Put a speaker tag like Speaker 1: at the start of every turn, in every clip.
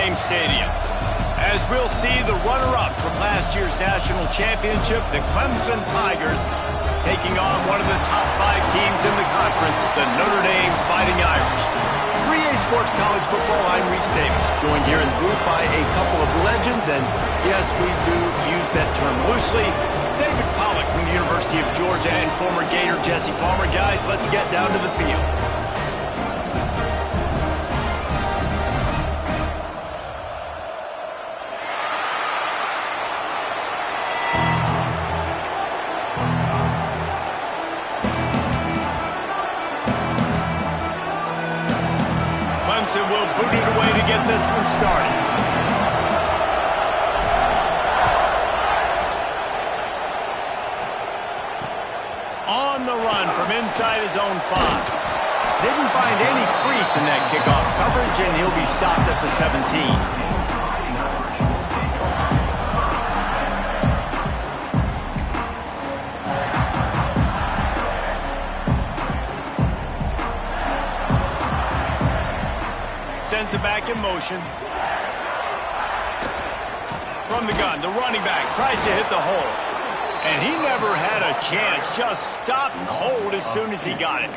Speaker 1: Dame Stadium. As we'll see, the runner-up from last year's national championship, the Clemson Tigers, taking on one of the top 5 teams in the conference, the Notre Dame Fighting Irish. 3A Sports College Football, I'm Reese Davis, joined here in the booth by a couple of legends, and yes, we do use that term loosely. David Pollack from the University of Georgia and former Gator Jesse Palmer. Guys, let's get down to the field. Clemson will boot it away to get this one started. On the run from inside his own 5. Didn't find any crease in that kickoff coverage, and he'll be stopped at the 17. Sends it back in motion. From the gun, the running back tries to hit the hole. And he never had a chance, just stopped cold as soon as he got it.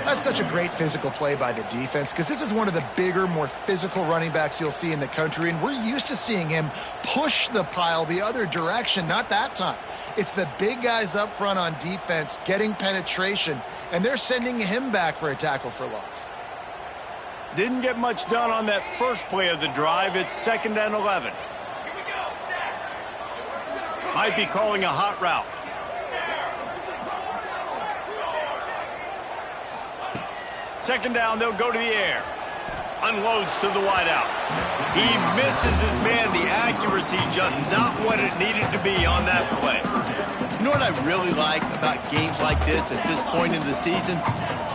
Speaker 2: That's such a great physical play by the defense, because this is one of the bigger, more physical running backs you'll see in the country, and we're used to seeing him push the pile the other direction. Not that time. It's the big guys up front on defense getting penetration, and they're sending him back for a tackle for loss.
Speaker 1: Didn't get much done on that first play of the drive. It's 2nd and 11. Might be calling a hot route. Second down, they'll go to the air. Unloads to the wideout. He misses his man. The accuracy just not what it needed to be on that play. You know what I really like about games like this at this point in the season?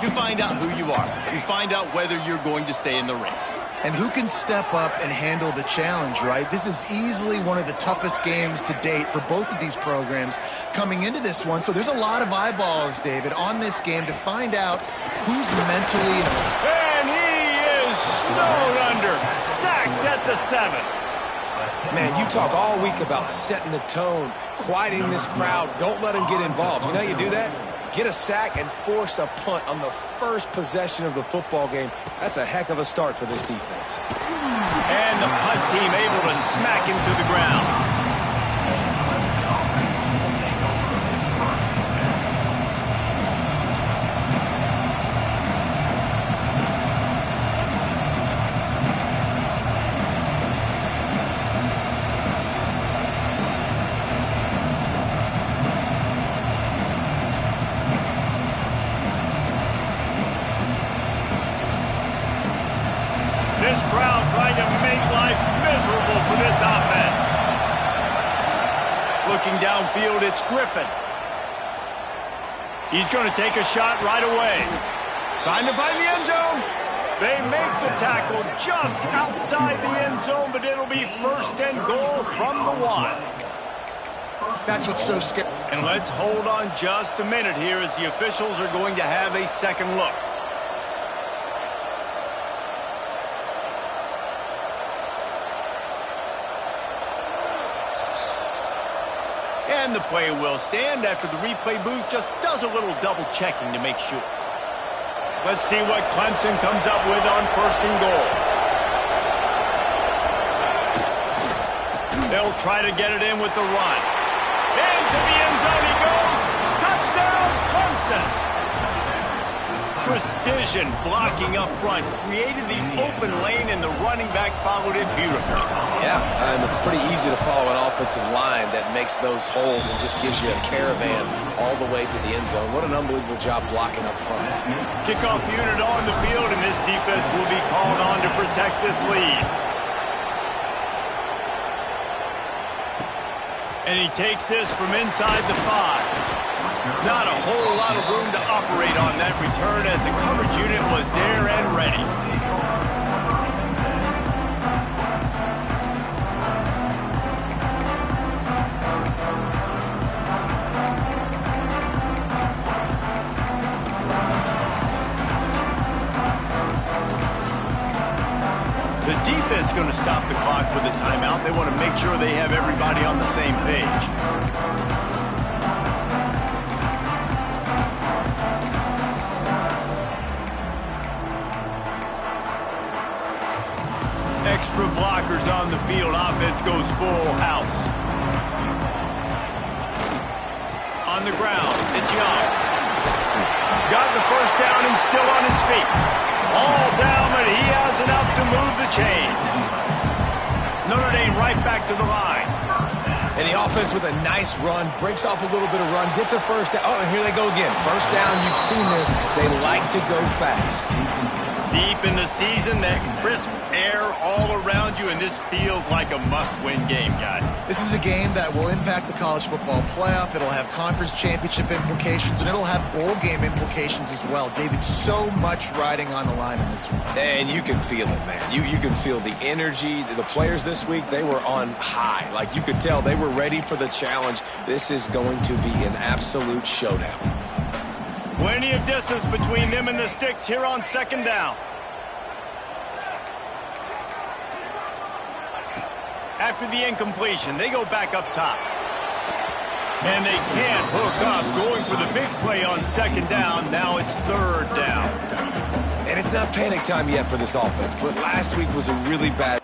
Speaker 1: You find out who you are. You find out whether you're going to stay in the race.
Speaker 2: And who can step up and handle the challenge, right? This is easily one of the toughest games to date for both of these programs coming into this one. So there's a lot of eyeballs, David, on this game to find out who's mentally...
Speaker 1: And he is snowed under. Sacked at the 7.
Speaker 3: Man, you talk all week about setting the tone, quieting this crowd. Don't let them get involved. You know how you do that? Get a sack and force a punt on the first possession of the football game. That's a heck of a start for this defense.
Speaker 1: And the punt team able to smack him to the ground. This crowd trying to make life miserable for this offense. Looking downfield, it's Griffin. He's going to take a shot right away. Trying to find the end zone. They make the tackle just outside the end zone, but it'll be 1st and goal from the 1.
Speaker 2: That's what's so scary.
Speaker 1: And let's hold on just a minute here as the officials are going to have a second look. And the play will stand after the replay booth just does a little double checking to make sure. Let's see what Clemson comes up with on 1st and goal. They'll try to get it in with the run. Into the end zone he goes. Touchdown, Clemson. Precision blocking up front created the open lane, and the running back followed it beautifully.
Speaker 3: Yeah, and it's pretty easy to follow an offensive line that makes those holes and just gives you a caravan all the way to the end zone. What an unbelievable job blocking up front.
Speaker 1: Kickoff unit on the field, and this defense will be called on to protect this lead. And he takes this from inside the 5. Not a whole lot of room to operate on that return as the coverage unit was there and ready. The defense going to stop the clock with a timeout. They want to make sure they have everybody on the same page. Extra blockers on the field. Offense goes full house. On the ground, it's Young. Got the first down and still on his feet. All down, but he has enough to move the chains. Notre Dame right back to the line.
Speaker 3: And the offense with a nice run, breaks off a little bit of run, gets a first down. Oh, and here they go again. First down, you've seen this. They like to go fast.
Speaker 1: Deep in the season, that crisp air all around you, and this feels like a must-win game, guys.
Speaker 2: This is a game that will impact the college football playoff. It'll have conference championship implications, and it'll have bowl game implications as well. David, so much riding on the line in this one.
Speaker 3: And you can feel it, man. You can feel the energy. The players this week, they were on high. Like, you could tell they were ready for the challenge. This is going to be an absolute showdown.
Speaker 1: Plenty of distance between them and the sticks here on second down. After the incompletion, they go back up top. And they can't hook up, going for the big play on second down. Now it's third down.
Speaker 3: And it's not panic time yet for this offense, but last week was a really bad...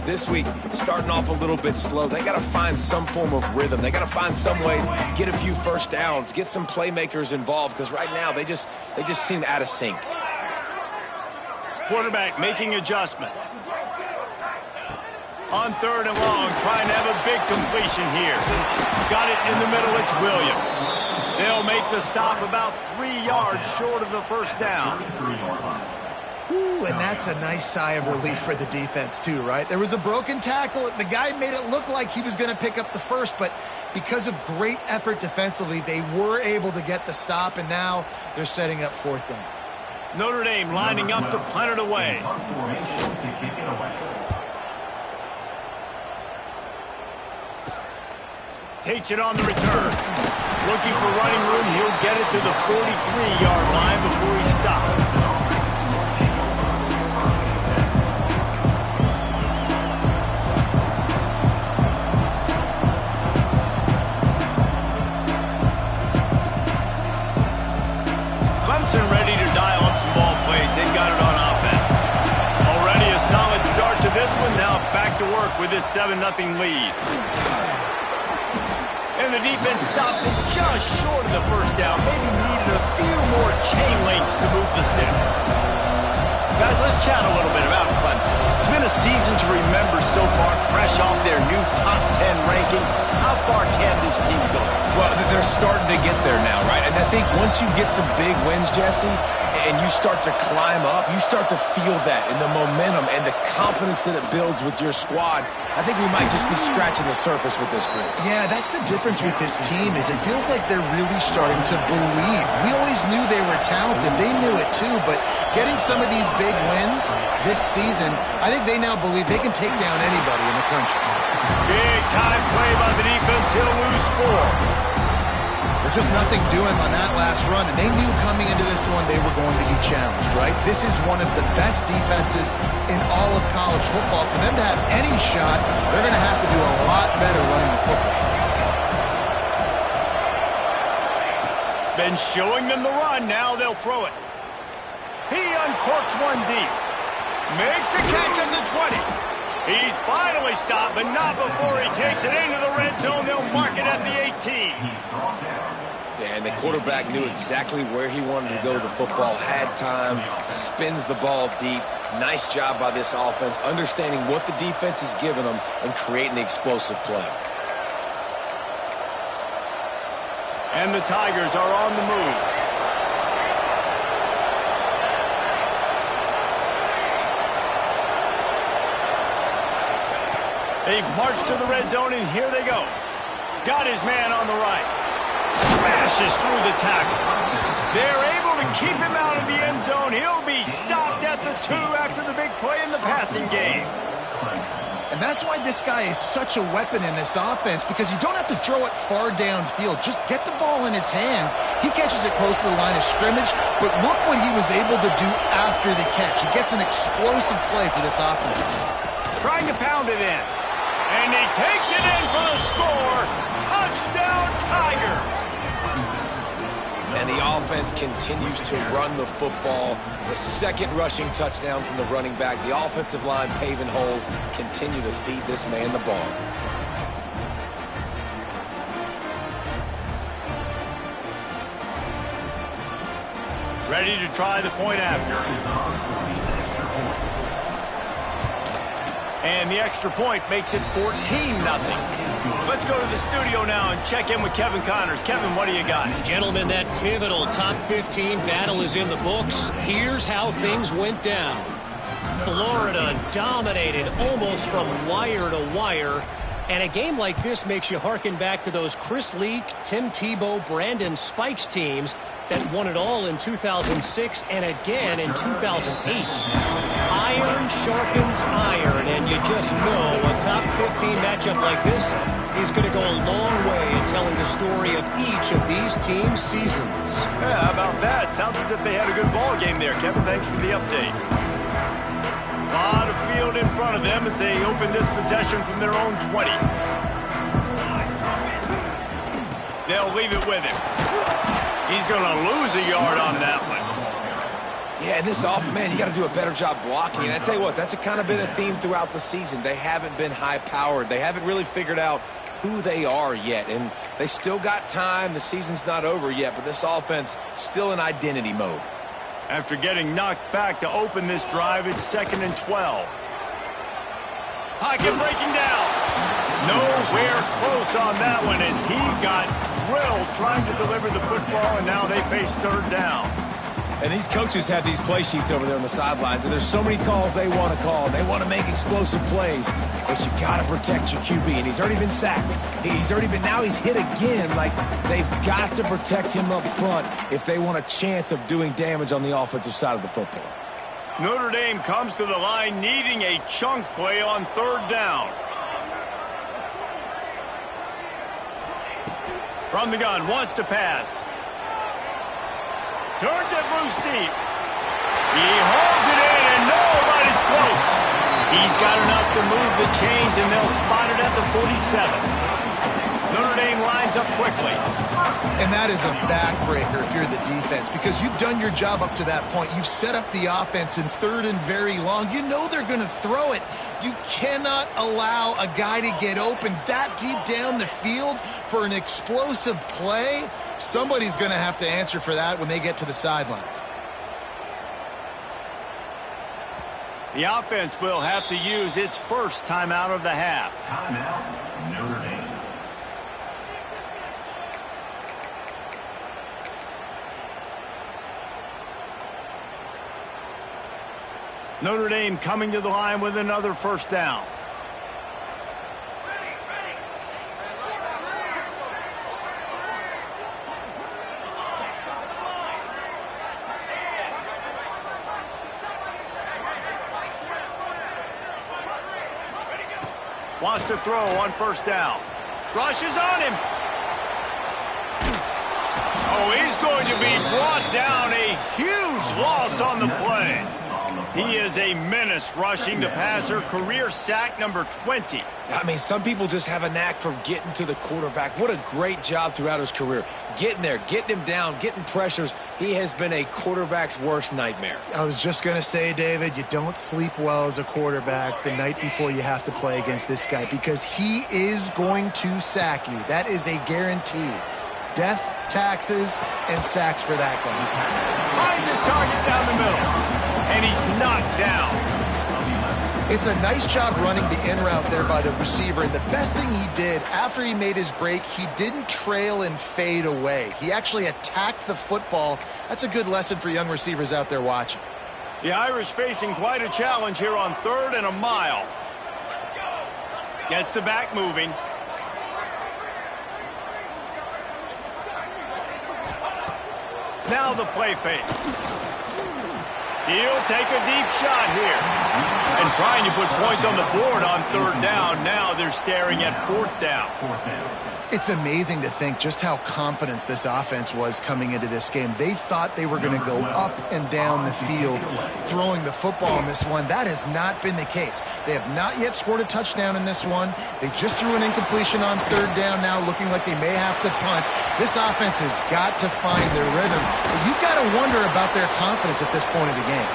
Speaker 3: This week, starting off a little bit slow. They got to find some form of rhythm. They got to find some way to get a few first downs, get some playmakers involved, because right now they just seem out of sync.
Speaker 1: Quarterback making adjustments. On third and long, trying to have a big completion here. Got it in the middle, it's Williams. They'll make the stop about 3 yards short of the first down.
Speaker 2: Ooh, and that's a nice sigh of relief for the defense too, right? There was a broken tackle. The guy made it look like he was going to pick up the first, but because of great effort defensively, they were able to get the stop, and now they're setting up fourth down.
Speaker 1: Notre Dame lining up to punt it away. Takes it on the return. Looking for running room. He'll get it to the 43-yard line before he stops. Clemson ready to dial up some ball plays. They've got it on offense. Already a solid start to this one. Now back to work with this 7-0 lead. And the defense stops it just short of the first down. Maybe needed a few more chain links to move the sticks. Guys, let's chat a little bit about Clemson. It's been a season to remember so far, fresh off their new top 10 ranking. How far can this team go?
Speaker 3: Well, they're starting to get there now, right? And I think once you get some big wins, Jesse, and you start to climb up, you start to feel that and the momentum and the confidence that it builds with your squad. I think we might just be scratching the surface with this group.
Speaker 2: Yeah, that's the difference with this team, is it feels like they're really starting to believe. We always knew they were talented. They knew it too, but getting some of these big wins this season, I think they now believe they can take down anybody in the country.
Speaker 1: Big time play by the defense. He'll lose 4.
Speaker 2: But just nothing doing on that last run, and they knew coming into this one they were going to be challenged, right? This is one of the best defenses in all of college football. For them to have any shot, they're going to have to do a lot better running the football.
Speaker 1: Been showing them the run, now they'll throw it. He uncorks one deep. Makes a catch at the 20. He's finally stopped, but not before he takes it into the red zone. They'll mark it at the 18.
Speaker 3: Yeah, and the quarterback knew exactly where he wanted to go with the football, had time, spins the ball deep. Nice job by this offense, understanding what the defense is giving them and creating the explosive play.
Speaker 1: And the Tigers are on the move. They've marched to the red zone, and here they go. Got his man on the right. Smashes through the tackle. They're able to keep him out of the end zone. He'll be stopped at the 2 after the big play in the passing game.
Speaker 2: And that's why this guy is such a weapon in this offense, because you don't have to throw it far downfield. Just get the ball in his hands. He catches it close to the line of scrimmage, but look what he was able to do after the catch. He gets an explosive play for this offense.
Speaker 1: Trying to pound it in. And he takes it in for the score. Touchdown, Tigers.
Speaker 3: And the offense continues to run the football. The second rushing touchdown from the running back. The offensive line paving holes. Continue to feed this man the ball.
Speaker 1: Ready to try the point after. And the extra point makes it 14-0. Let's go to the studio now and check in with Kevin Connors. Kevin, what do you got?
Speaker 4: Gentlemen, that pivotal top 15 battle is in the books. Here's how things went down. Florida dominated almost from wire to wire. And a game like this makes you harken back to those Chris Leak, Tim Tebow, Brandon Spikes teams that won it all in 2006 and again in 2008. Iron sharpens iron, and you just know a top 15 matchup like this is going to go a long way in telling the story of each of these teams' seasons.
Speaker 1: Yeah, how about that? Sounds as if they had a good ball game there. Kevin, thanks for the update. A lot of field in front of them as they open this possession from their own 20. They'll leave it with him. He's going to lose a yard on that one.
Speaker 3: Yeah, and this offense, man, you got to do a better job blocking. And I tell you what, that's kind of been a theme throughout the season. They haven't been high-powered. They haven't really figured out who they are yet. And they still got time. The season's not over yet, but this offense still in identity mode.
Speaker 1: After getting knocked back to open this drive, it's 2nd and 12. Pocket breaking down. Nowhere close on that one as he got drilled trying to deliver the football, and now they face 3rd down.
Speaker 3: And these coaches have these play sheets over there on the sidelines, and there's so many calls they want to call. They want to make explosive plays, but you got to protect your QB, and he's already been sacked. Now he's hit again. Like, they've got to protect him up front if they want a chance of doing damage on the offensive side of the football.
Speaker 1: Notre Dame comes to the line needing a chunk play on 3rd down. From the gun, wants to pass. Turns it loose deep. He holds it in, and nobody's close. He's got enough to move the chains, and they'll spot it at the 47. Notre Dame lines up quickly.
Speaker 2: And that is a backbreaker if you're the defense, because you've done your job up to that point. You've set up the offense in 3rd and very long. You know they're going to throw it. You cannot allow a guy to get open that deep down the field for an explosive play. Somebody's going to have to answer for that when they get to the sidelines.
Speaker 1: The offense will have to use its first timeout of the half.
Speaker 5: Timeout, Notre Dame.
Speaker 1: Notre Dame coming to the line with another 1st down. Wants to throw on 1st down. Rushes on him. Oh, he's going to be brought down. A huge loss on the play. He is a menace rushing the passer. Career sack number 20.
Speaker 3: I mean, some people just have a knack for getting to the quarterback. What a great job throughout his career. Getting there, getting him down, getting pressures. He has been a quarterback's worst nightmare.
Speaker 2: I was just going to say, David, you don't sleep well as a quarterback the night before you have to play against this guy because he is going to sack you. That is a guarantee. Death, taxes, and sacks for that guy.
Speaker 1: Finds his target down the middle. And he's knocked down.
Speaker 2: It's a nice job running the in route there by the receiver. And the best thing he did after he made his break, he didn't trail and fade away. He actually attacked the football. That's a good lesson for young receivers out there watching.
Speaker 1: The Irish facing quite a challenge here on 3rd and a mile. Gets the back moving. Now the play fake. He'll take a deep shot here. And trying to put points on the board on 3rd down. Now they're staring at 4th down.
Speaker 2: It's amazing to think just how confident this offense was coming into this game. They thought they were going to go up and down the field throwing the football in this one. That has not been the case. They have not yet scored a touchdown in this one. They just threw an incompletion on 3rd down now, looking like they may have to punt. This offense has got to find their rhythm. But you've got to wonder about their confidence at this point of the game.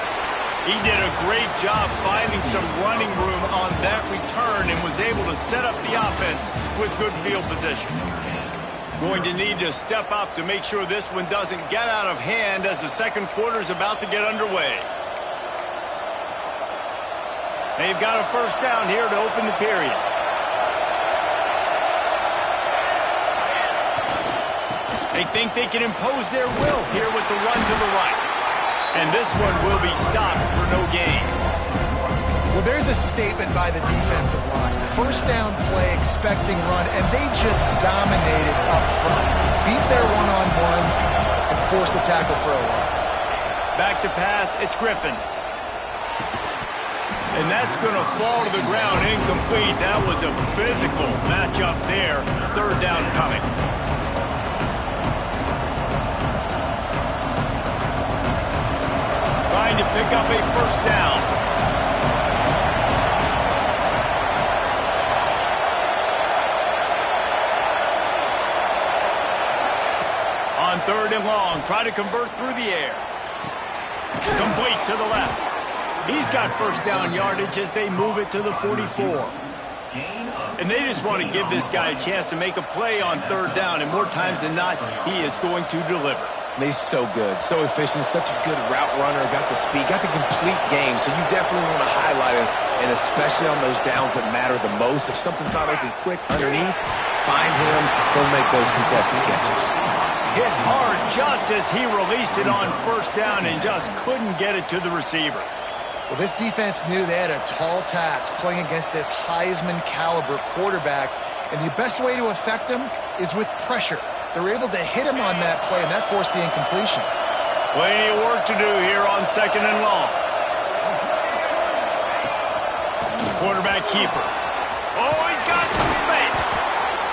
Speaker 1: He did a great job finding some running room on that return and was able to set up the offense with good field position. Going to need to step up to make sure this one doesn't get out of hand as the second quarter is about to get underway. They've got a 1st down here to open the period. They think they can impose their will here with the run to the right. And this one will be stopped for no gain.
Speaker 2: Well, there's a statement by the defensive line. 1st down play, expecting run, and they just dominated up front. Beat their one-on-ones and forced a tackle for a loss.
Speaker 1: Back to pass, it's Griffin. And that's going to fall to the ground incomplete. That was a physical matchup there. 3rd down coming. Trying to pick up a 1st down. On 3rd and long, try to convert through the air. Complete to the left. He's got 1st down yardage as they move it to the 44. And they just want to give this guy a chance to make a play on 3rd down, and more times than not, he is going to deliver.
Speaker 3: He's so good, so efficient, such a good route runner, got the speed, got the complete game, so you definitely want to highlight him, and especially on those downs that matter the most. If something's not open quick underneath, find him, he'll make those contested catches.
Speaker 1: Hit hard just as he released it on 1st down and just couldn't get it to the receiver.
Speaker 2: Well, this defense knew they had a tall task playing against this Heisman-caliber quarterback, and the best way to affect him is with pressure. They were able to hit him on that play, and that forced the incompletion.
Speaker 1: Plenty of work to do here on 2nd and long. Quarterback keeper. Oh, he's got some space.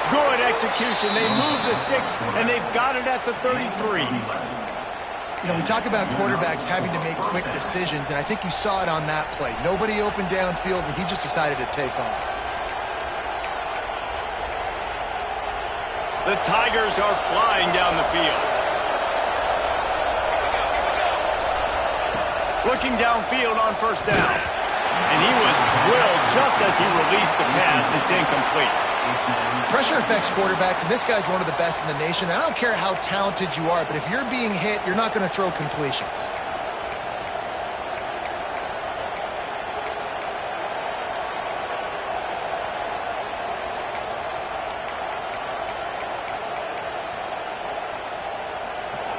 Speaker 1: Good execution. They move the sticks, and they've got it at the 33.
Speaker 2: You know, we talk about quarterbacks having to make quick decisions, and I think you saw it on that play. Nobody opened downfield, and he just decided to take off.
Speaker 1: The Tigers are flying down the field. Looking downfield on 1st down. And he was drilled just as he released the pass. It's incomplete.
Speaker 2: Pressure affects quarterbacks, and this guy's one of the best in the nation. I don't care how talented you are, but if you're being hit, you're not going to throw completions.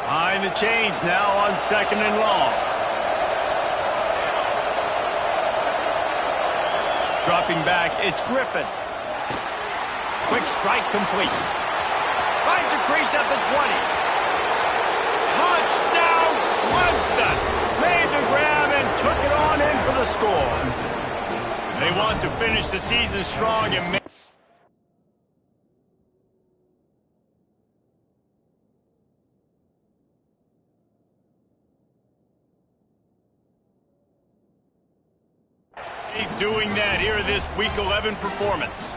Speaker 1: Behind the chains now on 2nd and long. Dropping back, it's Griffin. Quick strike complete. Finds a crease at the 20. Touchdown, Clemson! Made the grab and took it on in for the score. They want to finish the season strong and make at here in this Week 11 performance.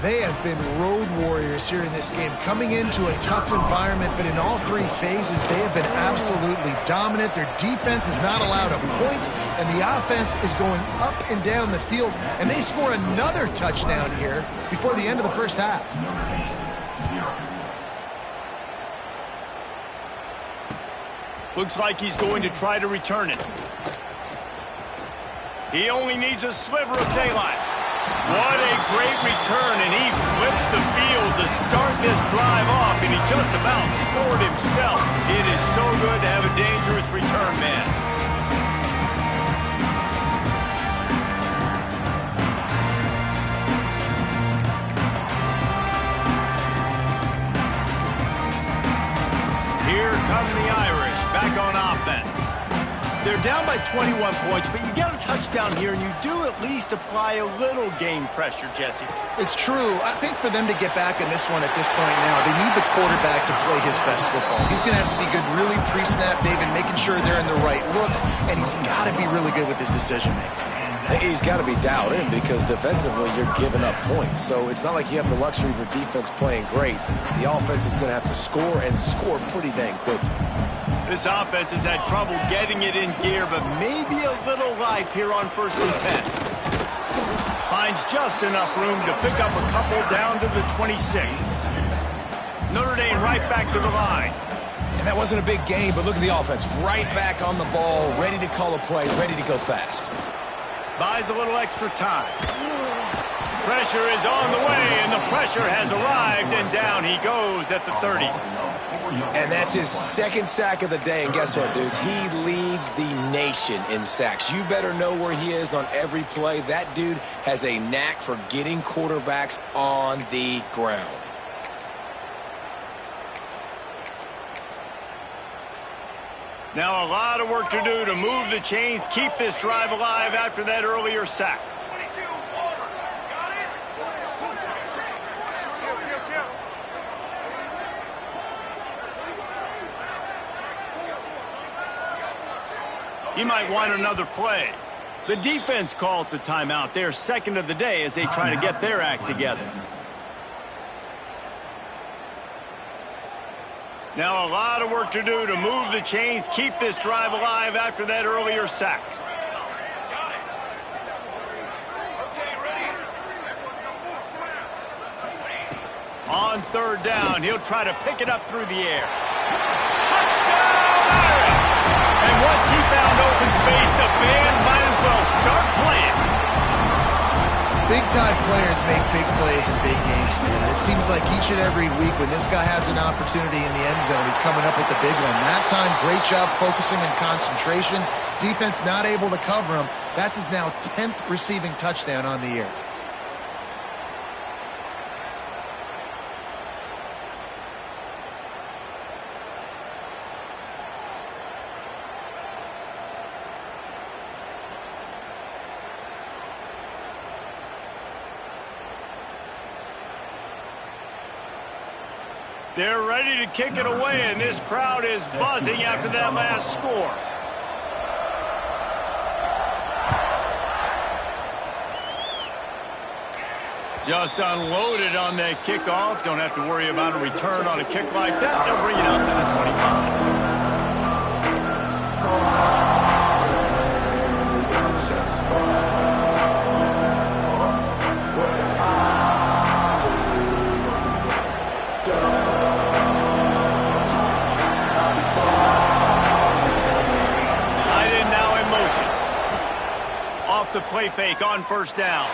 Speaker 2: They have been road warriors here in this game, coming into a tough environment, but in all three phases, they have been absolutely dominant. Their defense is not allowed a point, and the offense is going up and down the field, and they score another touchdown here before the end of the first half.
Speaker 1: Looks like he's going to try to return it. He only needs a sliver of daylight. What a great return, and he flips the field to start this drive off, and he just about scored himself. It is so good to have a dangerous return man. Here come the Irish, back on offense. They're down by 21 points, but you get a touchdown here, and you do at least apply a little game pressure, Jesse.
Speaker 2: It's true. I think for them to get back in this one at this point now, they need the quarterback to play his best football. He's going to have to be good really pre-snap, David, making sure they're in the right looks, and he's got to be really good with his decision-making.
Speaker 3: He's got to be dialed in because defensively you're giving up points. So it's not like you have the luxury of your defense playing great. The offense is going to have to score and score pretty dang quickly.
Speaker 1: This offense has had trouble getting it in gear, but maybe a little life here on 1st and 10. Finds just enough room to pick up a couple down to the 26. Notre Dame right back to the line.
Speaker 3: And that wasn't a big game, but look at the offense. Right back on the ball, ready to call a play, ready to go fast.
Speaker 1: Buys a little extra time. Pressure is on the way, and the pressure has arrived, and down he goes at the 30.
Speaker 3: And that's his second sack of the day, and guess what, dudes? He leads the nation in sacks. You better know where he is on every play. That dude has a knack for getting quarterbacks on the ground.
Speaker 1: Now a lot of work to do to move the chains, keep this drive alive after that earlier sack. He might want another play. The defense calls the timeout. They're second of the day as they try to get their act together. Now a lot of work to do to move the chains, keep this drive alive after that earlier sack. On 3rd down, he'll try to pick it up through the air. Touchdown, Irish! And once he found open space, the band might as well start playing.
Speaker 2: Big-time players make big plays in big games, man. It seems like each and every week when this guy has an opportunity in the end zone, he's coming up with the big one. That time, great job focusing and concentration. Defense not able to cover him. That's his now 10th receiving touchdown on the year.
Speaker 1: They're ready to kick it away, and this crowd is buzzing after that last score. Just unloaded on that kickoff. Don't have to worry about a return on a kick like that. They'll bring it out to the 25. The play fake on 1st down.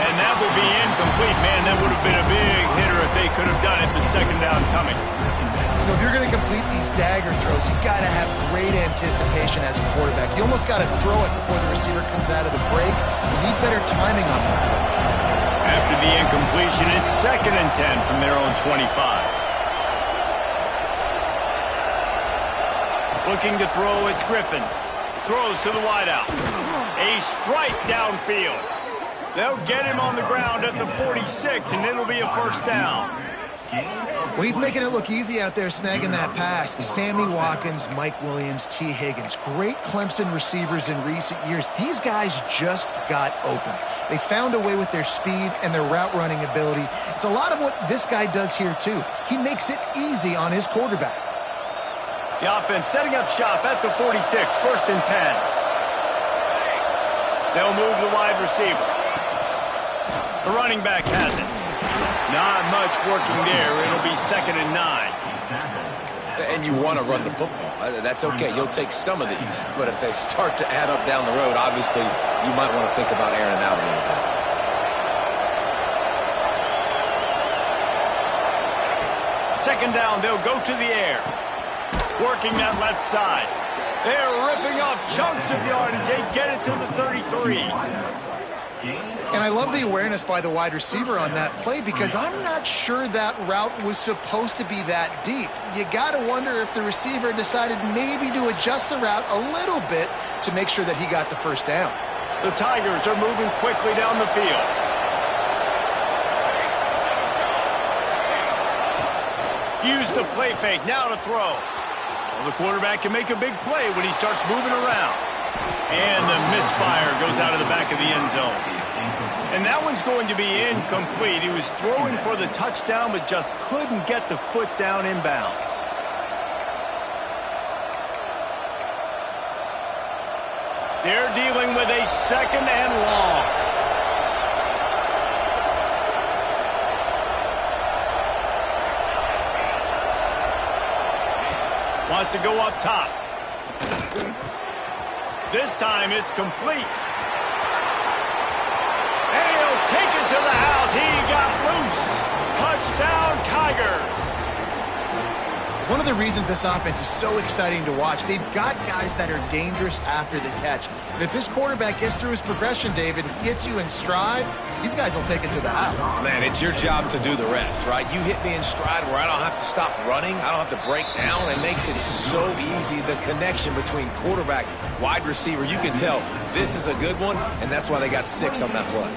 Speaker 1: And that will be incomplete. Man, that would have been a big hitter if they could have done it, but 2nd down coming.
Speaker 2: You know, if you're going to complete these dagger throws, you've got to have great anticipation as a quarterback. You almost got to throw it before the receiver comes out of the break. You need better timing on that.
Speaker 1: After the incompletion, it's 2nd and 10 from their own 25. Looking to throw, it's Griffin. Throws to the wideout. A strike downfield. They'll get him on the ground at the 46, and it'll be a 1st down.
Speaker 2: Well, he's making it look easy out there snagging that pass. Sammy Watkins, Mike Williams, T. Higgins. Great Clemson receivers in recent years. These guys just got open. They found a way with their speed and their route running ability. It's a lot of what this guy does here, too. He makes it easy on his quarterback.
Speaker 1: The offense setting up shop at the 46, 1st and 10. They'll move the wide receiver. The running back has it. Not much working there. It'll be 2nd and 9.
Speaker 3: And you want to run the football. That's okay. You'll take some of these. But if they start to add up down the road, obviously, you might want to think about airing it out a little bit.
Speaker 1: 2nd down, they'll go to the air. Working that left side. They're ripping off chunks of yardage. They get it to the 33.
Speaker 2: And I love the awareness by the wide receiver on that play because I'm not sure that route was supposed to be that deep. You got to wonder if the receiver decided maybe to adjust the route a little bit to make sure that he got the 1st down.
Speaker 1: The Tigers are moving quickly down the field. Use the play fake, now to throw. Well, the quarterback can make a big play when he starts moving around. And the misfire goes out of the back of the end zone. And that one's going to be incomplete. He was throwing for the touchdown, but just couldn't get the foot down inbounds. They're dealing with a 2nd and long. Wants to go up top. This time it's complete. And he'll take it to the house. He got loose. Touchdown, Tigers.
Speaker 2: One of the reasons this offense is so exciting to watch, they've got guys that are dangerous after the catch. And if this quarterback gets through his progression, David, hits you in stride, these guys will take it to the house.
Speaker 3: Man, it's your job to do the rest, right? You hit me in stride where I don't have to stop running. I don't have to break down. It makes it so easy. The connection between quarterback, wide receiver, you can tell this is a good one, and that's why they got 6 on that play.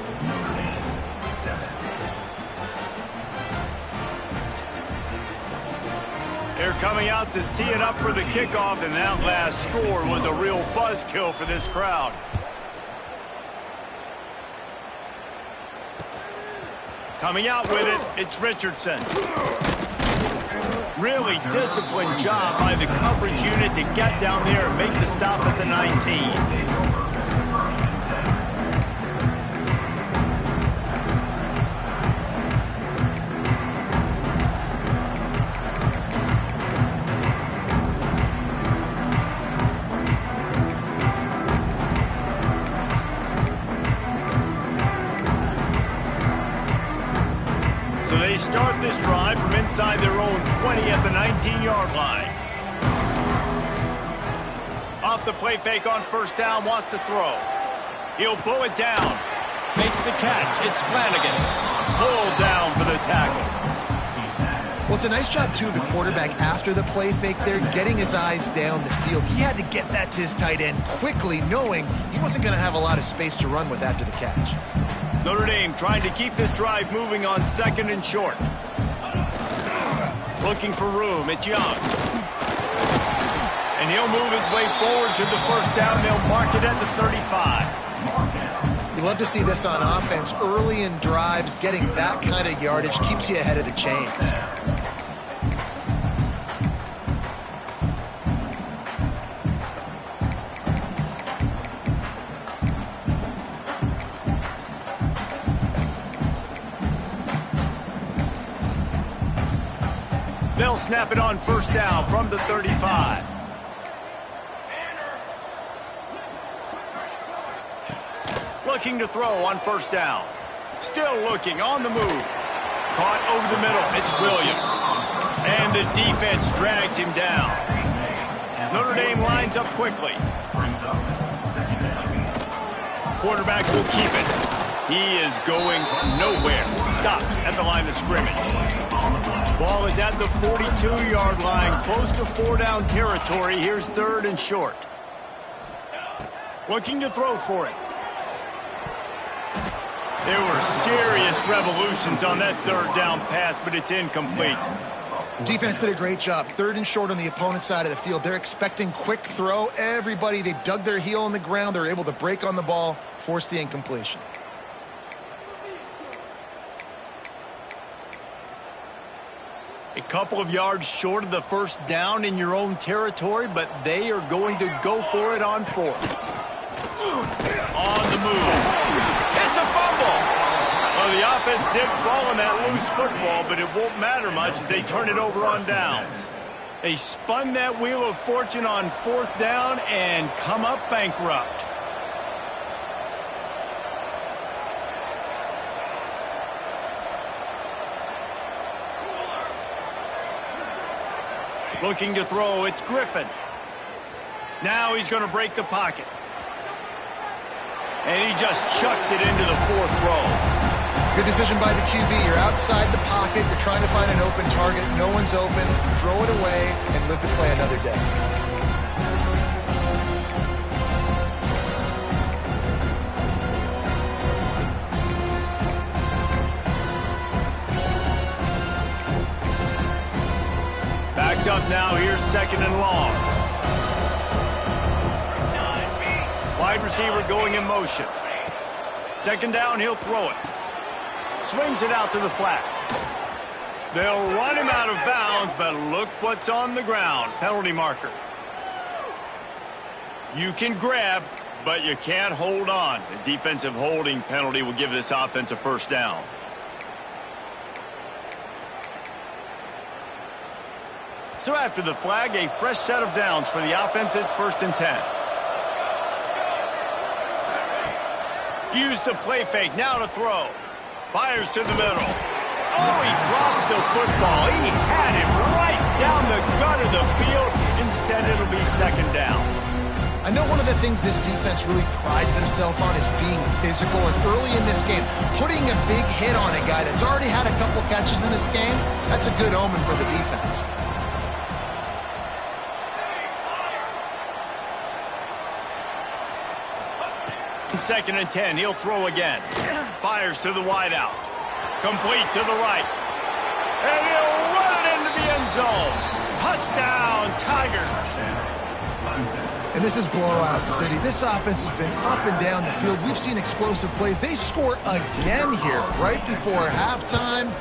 Speaker 1: They're coming out to tee it up for the kickoff, and that last score was a real buzzkill for this crowd. Coming out with it, it's Richardson. Really disciplined job by the coverage unit to get down there and make the stop at the 19. They start this drive from inside their own 20 at the 19-yard line. Off the play fake on 1st down, wants to throw. He'll pull it down. Makes the catch. It's Flanagan. Pulled down for the tackle.
Speaker 2: Well, it's a nice job, too, of the quarterback after the play fake there, getting his eyes down the field. He had to get that to his tight end quickly, knowing he wasn't going to have a lot of space to run with after the catch.
Speaker 1: Notre Dame trying to keep this drive moving on 2nd and short. Looking for room. It's Young. And he'll move his way forward to the 1st down. They'll mark it at the 35.
Speaker 2: You love to see this on offense. Early in drives, getting that kind of yardage keeps you ahead of the chains.
Speaker 1: They'll snap it on 1st down from the 35. Looking to throw on 1st down. Still looking on the move. Caught over the middle. It's Williams. And the defense drags him down. Notre Dame lines up quickly. Quarterback will keep it. He is going nowhere. Stopped at the line of scrimmage. Ball is at the 42-yard line, close to 4-down territory. Here's 3rd and short. Looking to throw for it. There were serious revolutions on that third down pass, but it's incomplete.
Speaker 2: Defense did a great job. 3rd and short on the opponent's side of the field. They're expecting quick throw. Everybody, they dug their heel in the ground. They're able to break on the ball, force the incompletion.
Speaker 1: A couple of yards short of the first down in your own territory, but they are going to go for it on 4th. On the move. It's a fumble. Well, the offense did fall in that loose football, but it won't matter much as they turn it over on downs. They spun that wheel of fortune on 4th down and come up bankrupt. Looking to throw, it's Griffin. Now he's going to break the pocket. And he just chucks it into the 4th row.
Speaker 2: Good decision by the QB. You're outside the pocket. You're trying to find an open target. No one's open. Throw it away and live to play another day.
Speaker 1: Backed up now, here's 2nd and long. Wide receiver going in motion. 2nd down, he'll throw it. Swings it out to the flat. They'll run him out of bounds, but look what's on the ground. Penalty marker. You can grab, but you can't hold on. A defensive holding penalty will give this offense a 1st down. So after the flag, a fresh set of downs for the offense. It's 1st and 10. Use the play fake, now to throw. Fires to the middle. Oh, he drops the football. He had it right down the gut of the field. Instead, it'll be 2nd down.
Speaker 2: I know one of the things this defense really prides themselves on is being physical, and early in this game, putting a big hit on a guy that's already had a couple catches in this game, that's a good omen for the defense.
Speaker 1: 2nd and 10. He'll throw again. Fires to the wideout. Complete to the right. And he'll run it into the end zone. Touchdown, Tigers.
Speaker 2: And this is blowout city. This offense has been up and down the field. We've seen explosive plays. They score again here right before halftime.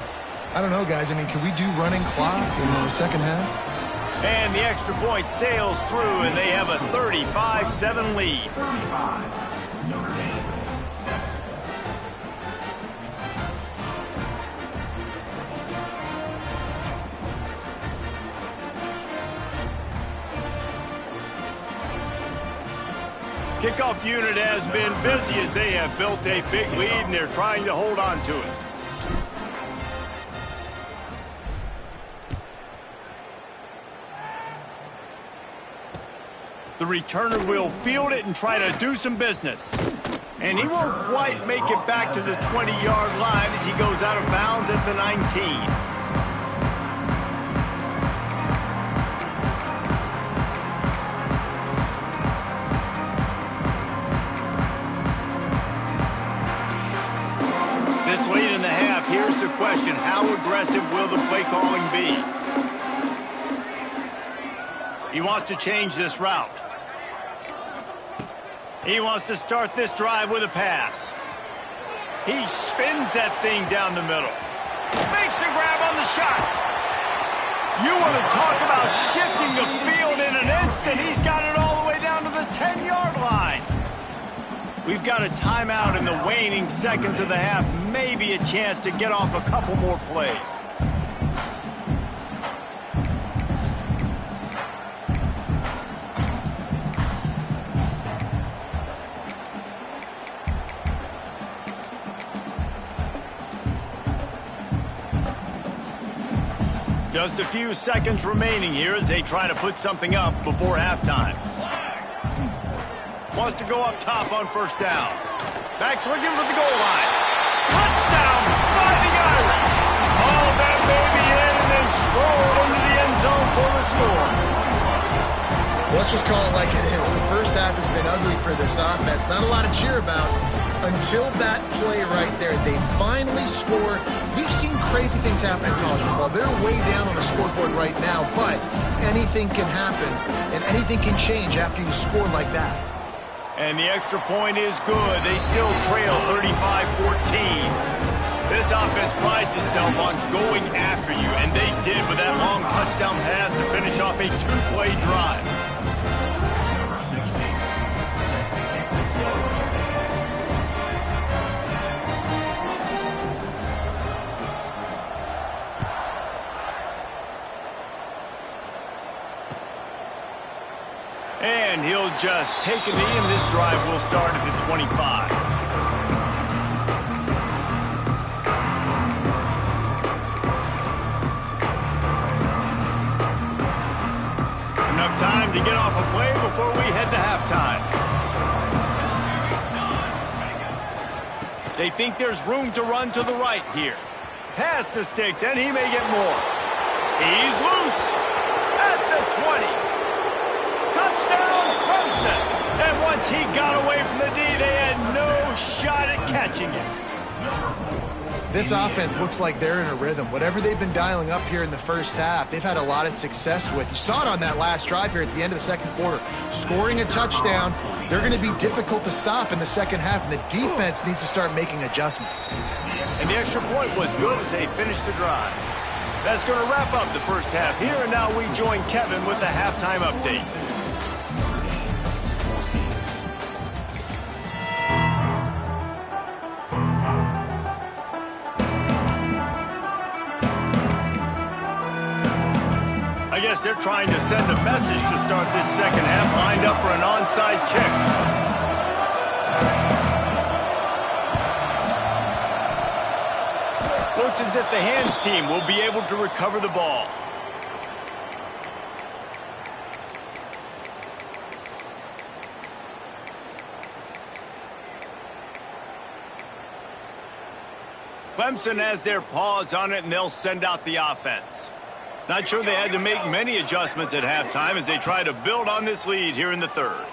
Speaker 2: I don't know, guys. I mean, can we do running clock in the 2nd half?
Speaker 1: And the extra point sails through, and they have a 35-7 lead.
Speaker 5: 35. Notre Dame, 7.
Speaker 1: Kickoff unit has been busy as they have built a big lead, and they're trying to hold on to it. The returner will field it and try to do some business. And he won't quite make it back to the 20-yard line as he goes out of bounds at the 19. This late in the half, here's the question: how aggressive will the play calling be? He wants to change this route. He wants to start this drive with a pass. He spins that thing down the middle. Makes a grab on the shot. You want to talk about shifting the field in an instant. He's got it all the way down to the 10-yard line. We've got a timeout in the waning seconds of the half. Maybe a chance to get off a couple more plays. Just a few seconds remaining here as they try to put something up before halftime. Wants to go up top on 1st down. Backs looking for the goal line. Touchdown, Fighting Irish. All that baby in and then strolled into the end zone for the score.
Speaker 2: Let's just call it like it is. The first half has been ugly for this offense. Not a lot to cheer about. until that play right there. They finally score. We've seen crazy things happen in college football. They're way down on the scoreboard right now, but anything can happen, and anything can change after you score like that.
Speaker 1: And the extra point is good. They still trail 35-14. This offense prides itself on going after you, and they did with that long touchdown pass to finish off a two-play drive. And he'll just take a knee, and this drive will start at the 25. Enough time to get off a play before we head to halftime. They think there's room to run to the right here. Pass the sticks, and he may get more. He's loose at the 20. Touchdown, Clemson! And once he got away from the D, they had no shot at catching him.
Speaker 2: This offense looks like they're in a rhythm. Whatever they've been dialing up here in the first half, they've had a lot of success with. You saw it on that last drive here at the end of the second quarter. Scoring a touchdown, they're going to be difficult to stop in the second half, and the defense needs to start making adjustments.
Speaker 1: And the extra point was good as they finished the drive. That's going to wrap up the first half here, and now we join Kevin with the halftime update. I guess they're trying to send a message to start this second half, lined up for an onside kick. Looks as if the hands team will be able to recover the ball. Clemson has their paws on it, and they'll send out the offense. Not sure they had to make many adjustments at halftime as they try to build on this lead here in the third.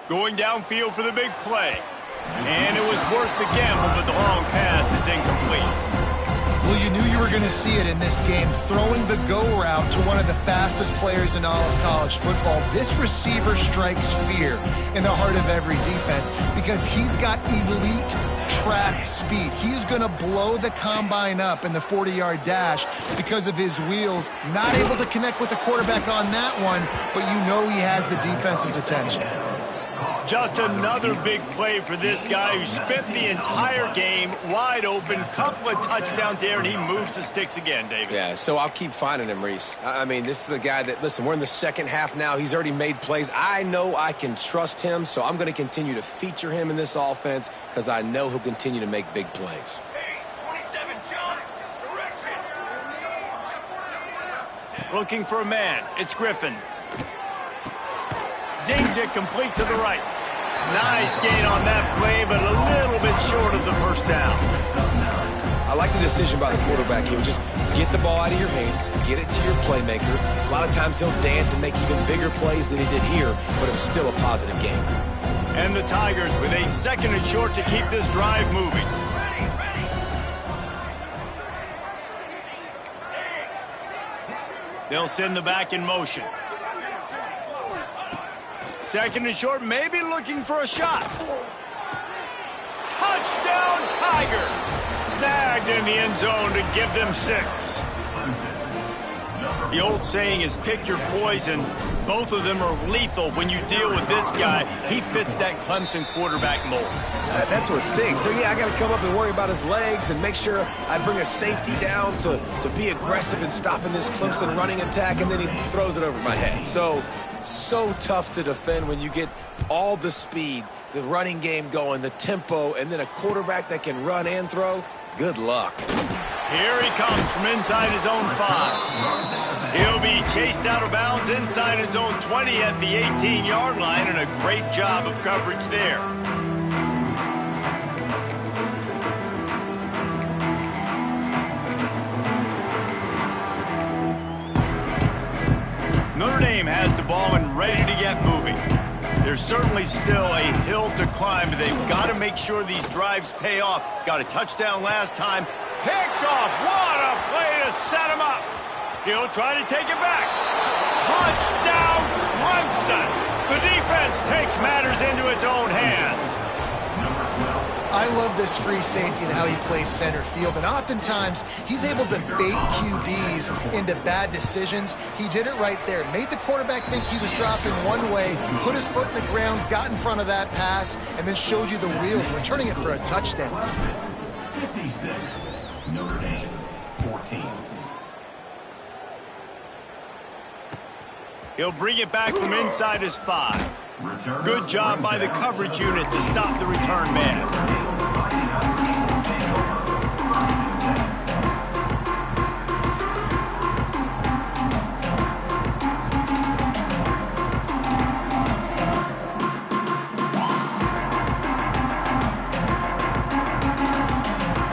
Speaker 1: Going downfield for the big play. And it was worth the gamble, but the long pass is incomplete.
Speaker 2: Well, you knew you were going to see it in this game, throwing the go route to one of the fastest players in all of college football. This receiver strikes fear in the heart of every defense because he's got elite track speed. He's going to blow the combine up in the 40-yard dash because of his wheels. Not able to connect with the quarterback on that one, but you know he has the defense's attention.
Speaker 1: Just another big play for this guy who spent the entire game wide open. Couple of touchdowns there, and he moves the sticks again, David.
Speaker 3: Yeah, so I'll keep finding him, Reese. I mean, this is a guy that, listen, we're in the second half now. He's already made plays. I know I can trust him, so I'm going to continue to feature him in this offense because I know he'll continue to make big plays.
Speaker 1: Looking for a man. It's Griffin. Zings it complete to the right. Nice gain on that play, but a little bit short of the first down.
Speaker 3: I like the decision by the quarterback here. Just get the ball out of your hands, get it to your playmaker. A lot of times he'll dance and make even bigger plays than he did here, but it was still a positive game.
Speaker 1: And the Tigers with a second and short to keep this drive moving. They'll send the back in motion. Second and short, maybe looking for a shot. Touchdown, Tigers! Snagged in the end zone to give them 6. The old saying is pick your poison. Both of them are lethal when you deal with this guy. He fits that Clemson quarterback mold.
Speaker 3: That's what stinks. So, yeah, I got to come up and worry about his legs and make sure I bring a safety down to be aggressive in stopping this Clemson running attack, and then he throws it over my head. So tough to defend when you get all the speed, the running game going, the tempo, and then a quarterback that can run and throw. Good luck.
Speaker 1: Here he comes from inside his own 5. He'll be chased out of bounds inside his own 20 at the 18-yard line, and a great job of coverage there. Notre Dame has the ball and ready to get moving. There's certainly still a hill to climb, but they've got to make sure these drives pay off. Got a touchdown last time. Picked off. What a play to set him up. He'll try to take it back. Touchdown, Clemson. The defense takes matters into its own hands.
Speaker 2: I love this free safety and how he plays center field, and oftentimes he's able to bait QBs into bad decisions. He did it right there. Made the quarterback think he was dropping one way, put his foot in the ground, got in front of that pass, and then showed you the wheels, returning it for a touchdown.
Speaker 5: 56, Notre Dame, 14.
Speaker 1: He'll bring it back from inside his 5. Good job by the coverage unit to stop the return man.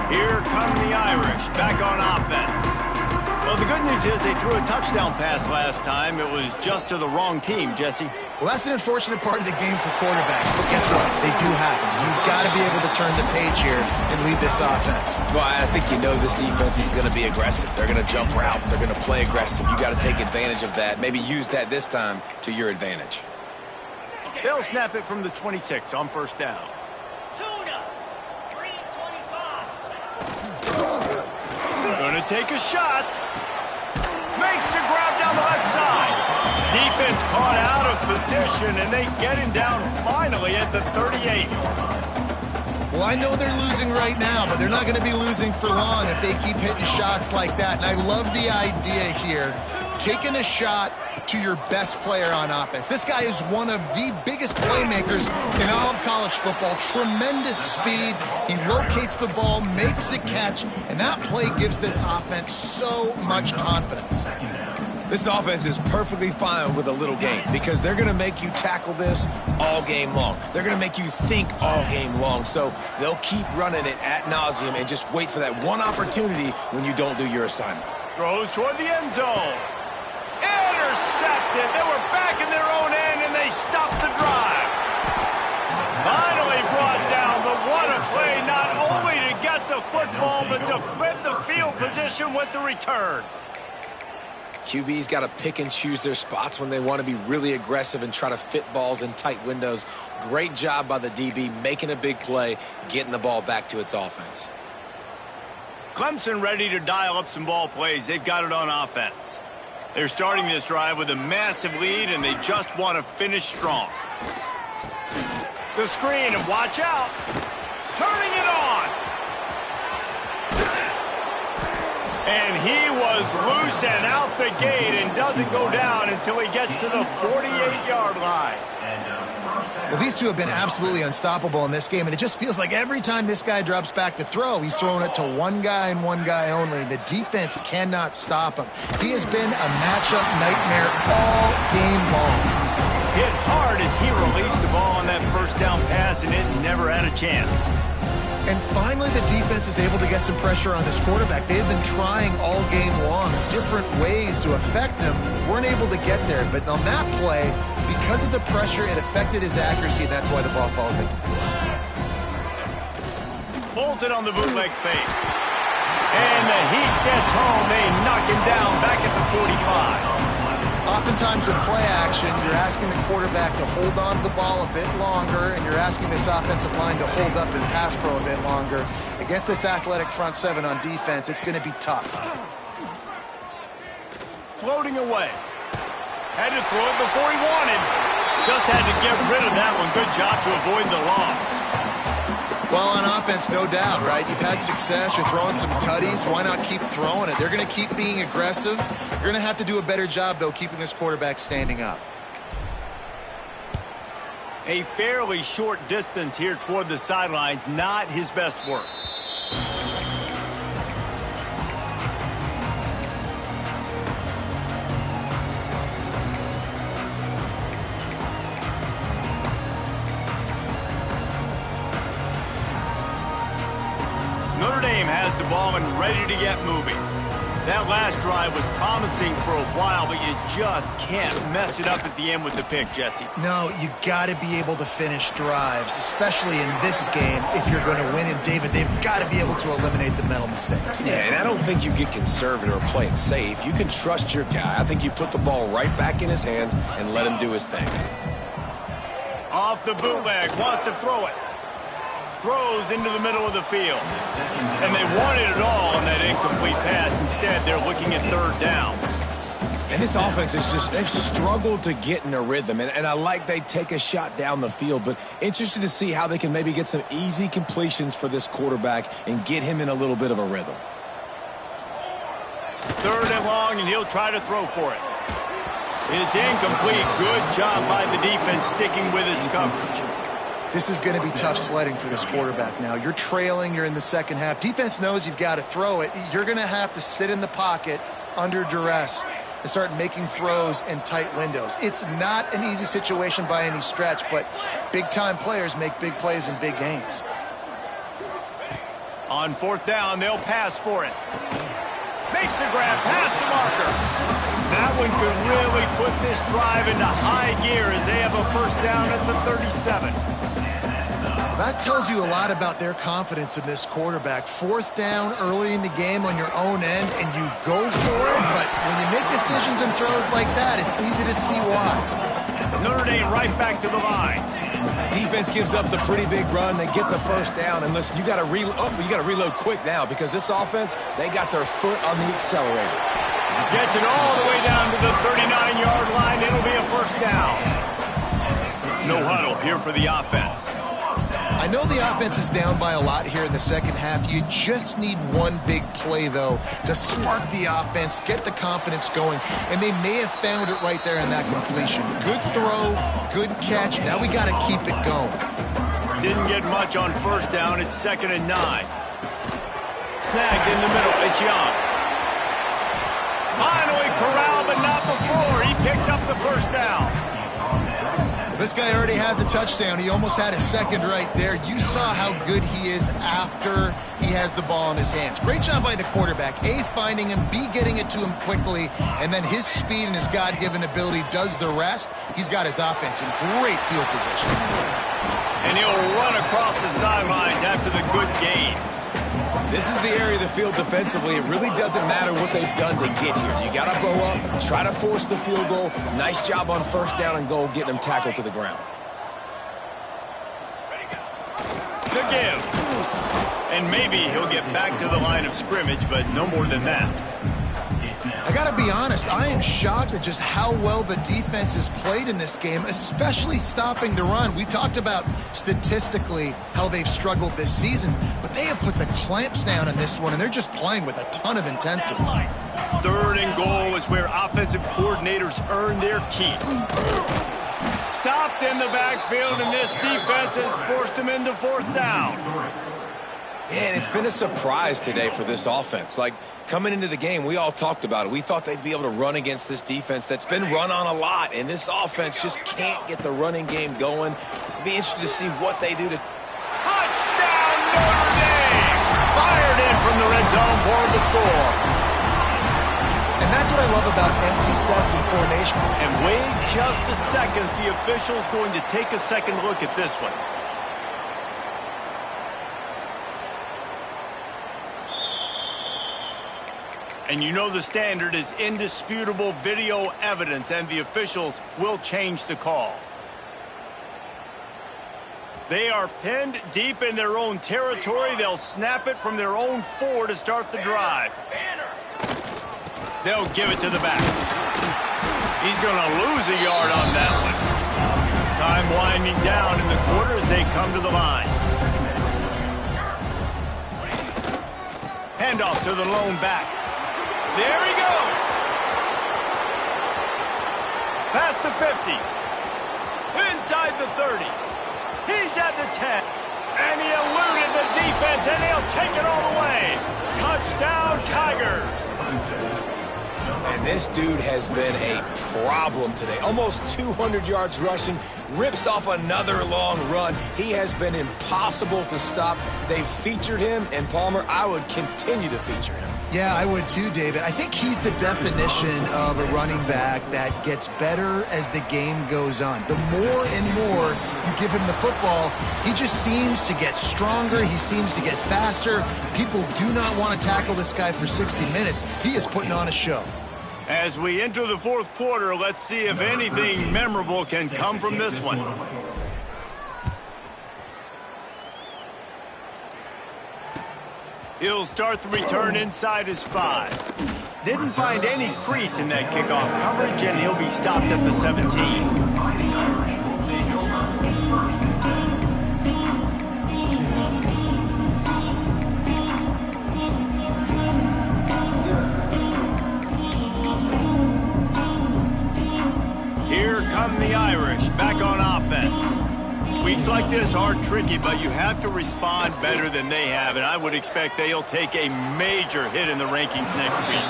Speaker 1: Here come the Irish, back on offense. Well, the good news is they threw a touchdown pass last time. It was just to the wrong team, Jesse.
Speaker 2: Well, that's an unfortunate part of the game for quarterbacks, but guess what? They do happen. So you've got to be able to turn the page here and lead this offense.
Speaker 3: Well, I think you know this defense is going to be aggressive. They're going to jump routes. They're going to play aggressive. You got to take advantage of that. Maybe use that this time to your advantage.
Speaker 1: They'll snap it from the 26 on first down. Gonna take a shot. Makes the grab down the left side. Defense caught out of position, and they get him down finally at the 38.
Speaker 2: Well, I know they're losing right now, but they're not going to be losing for long if they keep hitting shots like that. And I love the idea here, taking a shot to your best player on offense. This guy is one of the biggest playmakers in all of college football. Tremendous speed. He locates the ball, makes a catch, and that play gives this offense so much confidence.
Speaker 3: This offense is perfectly fine with a little game because they're going to make you tackle this all game long. They're going to make you think all game long. So they'll keep running it ad nauseum and just wait for that one opportunity when you don't do your assignment.
Speaker 1: Throws toward the end zone. Intercepted. They were back in their own end, and they stopped the drive. Finally brought down, but what a play, not only to get the football, but to flip the field position with the return.
Speaker 3: QB's got to pick and choose their spots when they want to be really aggressive and try to fit balls in tight windows. Great job by the DB making a big play, getting the ball back to its offense.
Speaker 1: Clemson ready to dial up some ball plays. They've got it on offense. They're starting this drive with a massive lead, and they just want to finish strong. The screen, and watch out. Turning it on. And he was loose and out the gate and doesn't go down until he gets to the 48-yard line.
Speaker 2: Well, these two have been absolutely unstoppable in this game, and it just feels like every time this guy drops back to throw, he's throwing it to one guy and one guy only. The defense cannot stop him. He has been a matchup nightmare all game long.
Speaker 1: Hit hard as he released the ball on that first down pass, and it never had a chance.
Speaker 2: And finally, the defense is able to get some pressure on this quarterback. They have been trying all game long different ways to affect him. Weren't able to get there. But on that play, because of the pressure, it affected his accuracy, and that's why the ball falls in.
Speaker 1: Pulls it on the bootleg fake. And the heat gets home. They knock him down back at the 45.
Speaker 2: Oftentimes with play action, you're asking the quarterback to hold on to the ball a bit longer, and you're asking this offensive line to hold up in pass pro a bit longer. Against this athletic front seven on defense, it's going to be tough.
Speaker 1: Floating away. Had to throw it before he wanted. Just had to get rid of that one. Good job to avoid the loss.
Speaker 2: Well, on offense, no doubt, right? You've had success. You're throwing some tutties. Why not keep throwing it? They're going to keep being aggressive. You're going to have to do a better job, though, keeping this quarterback standing up.
Speaker 1: A fairly short distance here toward the sidelines. Not his best work. Notre Dame has the ball and ready to get moving. That last drive was promising for a while, but you just can't mess it up at the end with the pick, Jesse.
Speaker 2: No, you got to be able to finish drives, especially in this game. If you're going to win, and David, they've got to be able to eliminate the mental mistakes.
Speaker 3: Yeah, and I don't think you get conservative or play it safe. You can trust your guy. I think you put the ball right back in his hands and let him do his thing.
Speaker 1: Off the bootleg, wants to throw it. Throws into the middle of the field. And they wanted it all on that incomplete pass. Instead, they're looking at third down.
Speaker 3: And this offense is just, they've struggled to get in a rhythm. And I like they take a shot down the field, but interested to see how they can maybe get some easy completions for this quarterback and get him in a little bit of a rhythm.
Speaker 1: Third and long, and he'll try to throw for it. It's incomplete. Good job by the defense sticking with its coverage.
Speaker 2: This is going to be tough sledding for this quarterback now. You're trailing. You're in the second half. Defense knows you've got to throw it. You're going to have to sit in the pocket under duress and start making throws in tight windows. It's not an easy situation by any stretch, but big-time players make big plays in big games.
Speaker 1: On fourth down, they'll pass for it. Makes the grab, pass the marker. That one could really put this drive into high gear as they have a first down at the 37.
Speaker 2: That tells you a lot about their confidence in this quarterback. Fourth down early in the game on your own end, and you go for it, but when you make decisions and throws like that, it's easy to see why.
Speaker 1: Notre Dame right back to the line.
Speaker 3: Defense gives up the pretty big run. They get the first down, and listen, you got to reload quick now because this offense, they got their foot on the accelerator.
Speaker 1: Gets it all the way down to the 39-yard line. It'll be a first down. No huddle here for the offense.
Speaker 2: I know the offense is down by a lot here in the second half. You just need one big play, though, to spark the offense, get the confidence going, and they may have found it right there in that completion. Good throw, good catch. Now we got to keep it going.
Speaker 1: Didn't get much on first down. It's 2nd and 9. Snagged in the middle. It's Young. Finally corralled, but not before. He picks up the first down.
Speaker 2: This guy already has a touchdown. He almost had a second right there. You saw how good he is after he has the ball in his hands. Great job by the quarterback. A, finding him, B, getting it to him quickly, and then his speed and his God-given ability does the rest. He's got his offense in great field position.
Speaker 1: And he'll run across the sidelines after the good gain.
Speaker 3: This is the area of the field defensively. It really doesn't matter what they've done to get here. You got to bow up, try to force the field goal. Nice job on first down and goal, getting them tackled to the ground.
Speaker 1: The give. And maybe he'll get back to the line of scrimmage, but no more than that.
Speaker 2: I got to be honest, I am shocked at just how well the defense has played in this game, especially stopping the run. We talked about statistically how they've struggled this season, but they have put the clamps down in this one, and they're just playing with a ton of intensity.
Speaker 1: 3rd and goal is where offensive coordinators earn their keep. Stopped in the backfield, and this defense has forced him into 4th down.
Speaker 3: Man, it's been a surprise today for this offense. Like, coming into the game, we all talked about it. We thought they'd be able to run against this defense that's been run on a lot, and this offense just can't get the running game going. Be interested to see what they do to...
Speaker 1: Touchdown, Notre Dame! Fired in from the red zone for the score.
Speaker 2: And that's what I love about empty sets and formation.
Speaker 1: And wait just a second. The official's going to take a second look at this one. And you know the standard is indisputable video evidence, and the officials will change the call. They are pinned deep in their own territory. They'll snap it from their own 4 to start the drive. They'll give it to the back. He's going to lose a yard on that one. Time winding down in the quarter as they come to the line. Handoff to the lone back. There he goes. Past the 50. Inside the 30. He's at the 10. And he eluded the defense, and he'll take it all the way. Touchdown, Tigers.
Speaker 3: And this dude has been a problem today. Almost 200 yards rushing. Rips off another long run. He has been impossible to stop. They've featured him, and Palmer, I would continue to feature him.
Speaker 2: Yeah, I would too, David. I think he's the definition of a running back that gets better as the game goes on. The more and more you give him the football, he just seems to get stronger. He seems to get faster. People do not want to tackle this guy for 60 minutes. He is putting on a show.
Speaker 1: As we enter the fourth quarter, let's see if anything memorable can come from this one. He'll start the return inside his 5. Didn't find any crease in that kickoff coverage, and he'll be stopped at the 17. Here come the Irish, back on offense. Weeks like this are tricky, but you have to respond better than they have, and I would expect they'll take a major hit in the rankings next week.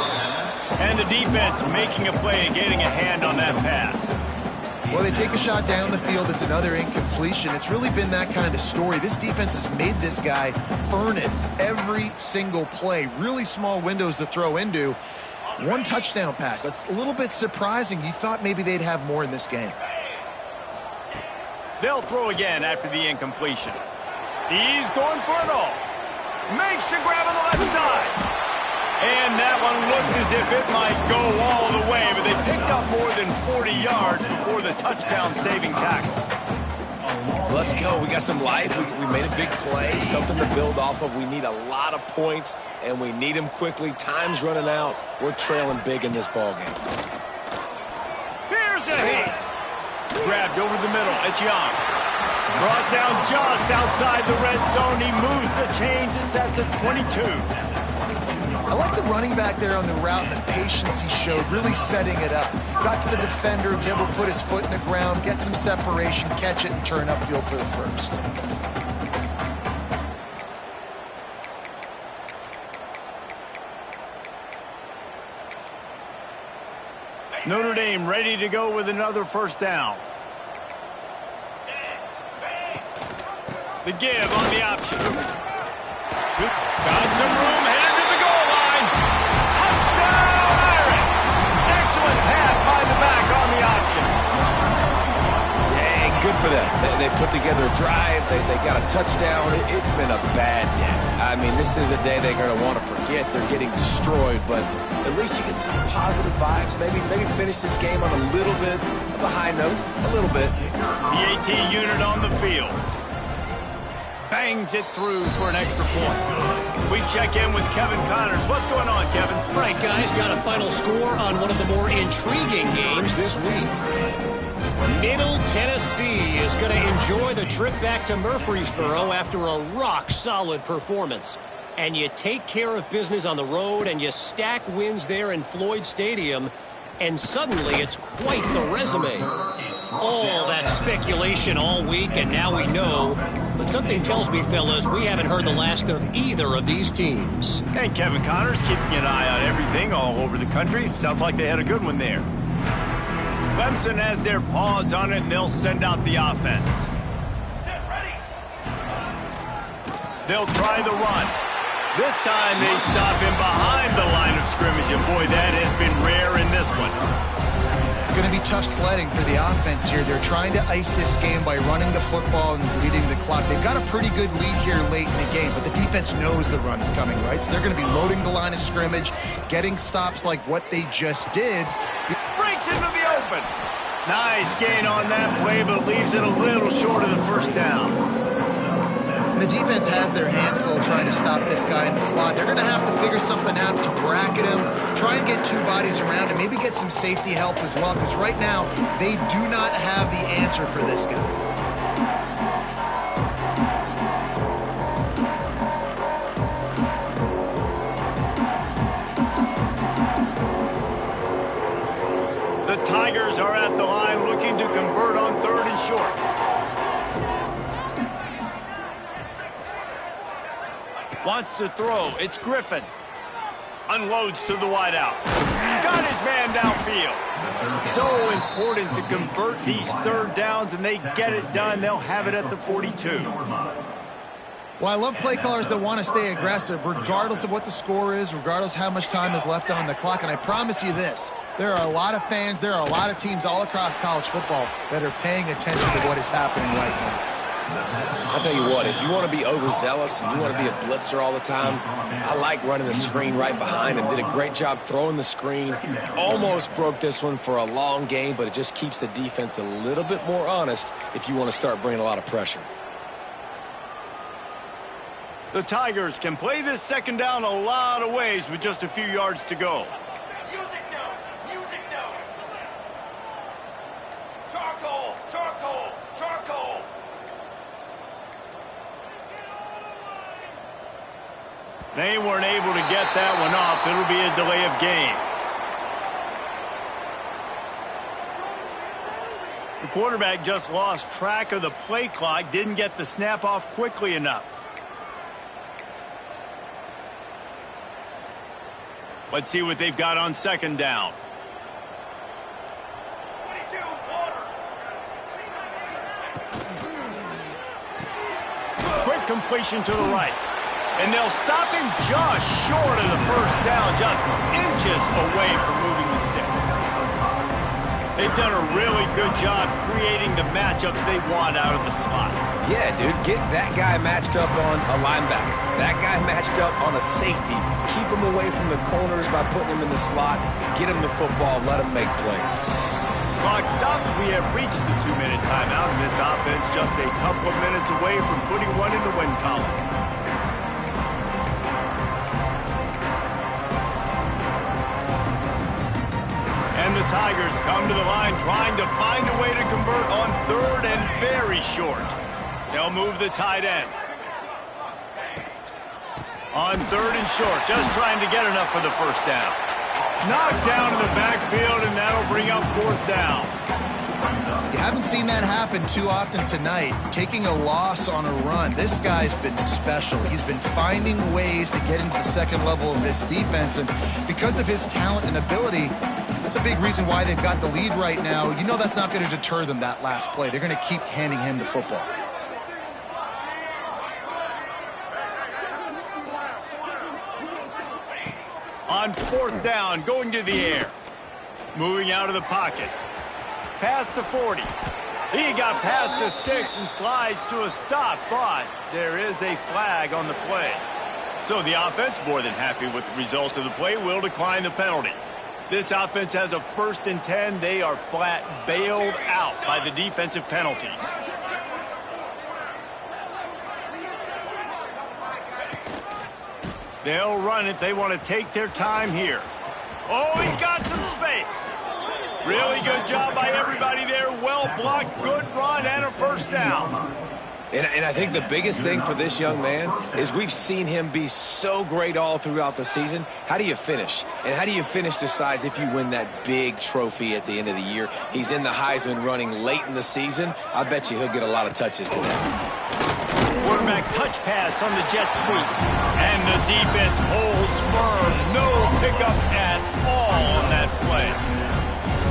Speaker 1: And the defense making a play and getting a hand on that pass.
Speaker 2: Well, they take a shot down the field. It's another incompletion. It's really been that kind of story. This defense has made this guy earn it every single play. Really small windows to throw into. One touchdown pass. That's a little bit surprising. You thought maybe they'd have more in this game.
Speaker 1: They'll throw again after the incompletion. He's going for it all. Makes the grab on the left side. And that one looked as if it might go all the way, but they picked up more than 40 yards before the touchdown-saving tackle.
Speaker 3: Let's go. We got some life. We made a big play, something to build off of. We need a lot of points, and we need them quickly. Time's running out. We're trailing big in this ballgame.
Speaker 1: Here's a hit. Grabbed over the middle. It's Young. Brought down just outside the red zone. He moves the chains. It's at the 22.
Speaker 2: I like the running back there on the route and the patience he showed, really setting it up. Got to the defender, was able to put his foot in the ground, get some separation, catch it, and turn upfield for the first.
Speaker 1: Notre Dame ready to go with another first down. The give on the option. Got some room, headed to the goal line. Touchdown, Irish! Excellent pass by the back on the option.
Speaker 3: Yeah, good for them. They put together a drive. They got a touchdown. It's been a bad day. I mean, this is a day they're going to want to forget. They're getting destroyed, but at least you get some positive vibes. Maybe finish this game on a little bit of a high note. A little bit.
Speaker 1: The AT unit on the field. Bangs it through for an extra point. We check in with Kevin Connors. What's going on, Kevin?
Speaker 4: Right, guys, got a final score on one of the more intriguing games this week. Middle Tennessee is going to enjoy the trip back to Murfreesboro after a rock-solid performance. And you take care of business on the road and you stack wins there in Floyd Stadium, and suddenly it's quite the resume. All that speculation all week, and now we know. But something tells me, fellas, we haven't heard the last of either of these teams.
Speaker 1: And Kevin Connors keeping an eye on everything all over the country. Sounds like they had a good one there. Clemson has their paws on it, and they'll send out the offense. They'll try the run. This time they stop him behind the line of scrimmage, and boy, that has been rare in this one.
Speaker 2: It's going to be tough sledding for the offense here. They're trying to ice this game by running the football and bleeding the clock. They've got a pretty good lead here late in the game, but the defense knows the run's coming, right? So they're going to be loading the line of scrimmage, getting stops like what they just did.
Speaker 1: Breaks into the open. Nice gain on that play, but leaves it a little short of the first down.
Speaker 2: And the defense has their hands full trying to stop this guy in the slot. They're going to have to figure something out to bracket him, try and get two bodies around him, maybe get some safety help as well, because right now they do not have the answer for this guy.
Speaker 1: The Tigers are at the line looking to convert on 3rd and short. Wants to throw. It's Griffin. Unloads to the wideout. Got his man downfield. So important to convert these 3rd downs, and they get it done. They'll have it at the 42.
Speaker 2: Well, I love play callers that want to stay aggressive, regardless of what the score is, regardless how much time is left on the clock. And I promise you this, there are a lot of fans, there are a lot of teams all across college football that are paying attention to what is happening right now.
Speaker 3: I'll tell you what, if you want to be overzealous and you want to be a blitzer all the time, I like running the screen right behind him. Did a great job throwing the screen. Almost broke this one for a long game, but it just keeps the defense a little bit more honest if you want to start bringing a lot of pressure.
Speaker 1: The Tigers can play this second down a lot of ways with just a few yards to go.
Speaker 6: Music note! Music note! Charcoal! Charcoal! Charcoal!
Speaker 1: They weren't able to get that one off. It'll be a delay of game. The quarterback just lost track of the play clock, didn't get the snap off quickly enough. Let's see what they've got on second down.
Speaker 6: 22, water.
Speaker 1: Quick completion to the right. And they'll stop him just short of the first down, just inches away from moving the sticks. They've done a really good job creating the matchups they want out of the slot.
Speaker 3: Yeah, dude, get that guy matched up on a linebacker. That guy matched up on a safety. Keep him away from the corners by putting him in the slot. Get him the football. Let him make plays.
Speaker 1: Clock stops. We have reached the 2-minute timeout, and this offense just a couple of minutes away from putting one in the win column. And the Tigers come to the line trying to find a way to convert on third and very short. They'll move the tight end. On third and short, just trying to get enough for the first down. Knocked down in the backfield, and that'll bring up fourth down.
Speaker 2: You haven't seen that happen too often tonight, taking a loss on a run. This guy's been special. He's been finding ways to get into the second level of this defense, and because of his talent and ability, that's a big reason why they've got the lead right now. You know that's not going to deter them, that last play. They're going to keep handing him the football.
Speaker 1: On fourth down, going to the air. Moving out of the pocket. Past the 40. He got past the sticks and slides to a stop, but there is a flag on the play. So the offense, more than happy with the result of the play, will decline the penalty. This offense has a 1st and 10. They are flat bailed out by the defensive penalty. They'll run it. They want to take their time here. Oh, he's got some space. Really good job by everybody there. Well blocked, good run, and a first down.
Speaker 3: And I think the biggest thing for this young man is we've seen him be so great all throughout the season. How do you finish? And how do you finish decides if you win that big trophy at the end of the year. He's in the Heisman running late in the season. I bet you he'll get a lot of touches today.
Speaker 1: Quarterback touch pass on the jet sweep. And the defense holds firm. No pickup at all on that play.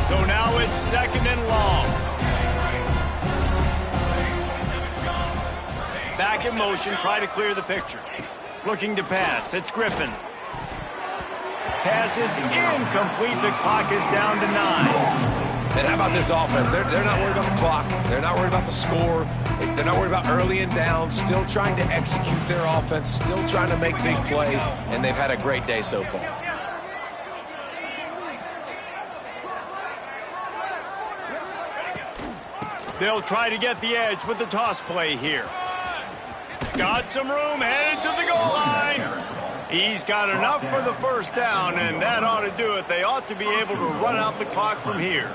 Speaker 1: So now it's second and long. Back in motion, try to clear the picture. Looking to pass, it's Griffin. Pass is incomplete, the clock is down to 9.
Speaker 3: And how about this offense? They're not worried about the clock. They're not worried about the score. They're not worried about early and down. Still trying to execute their offense. Still trying to make big plays. And they've had a great day so far.
Speaker 1: They'll try to get the edge with the toss play here. Got some room, headed to the goal line. He's got enough for the first down, and that ought to do it. They ought to be able to run out the clock from here.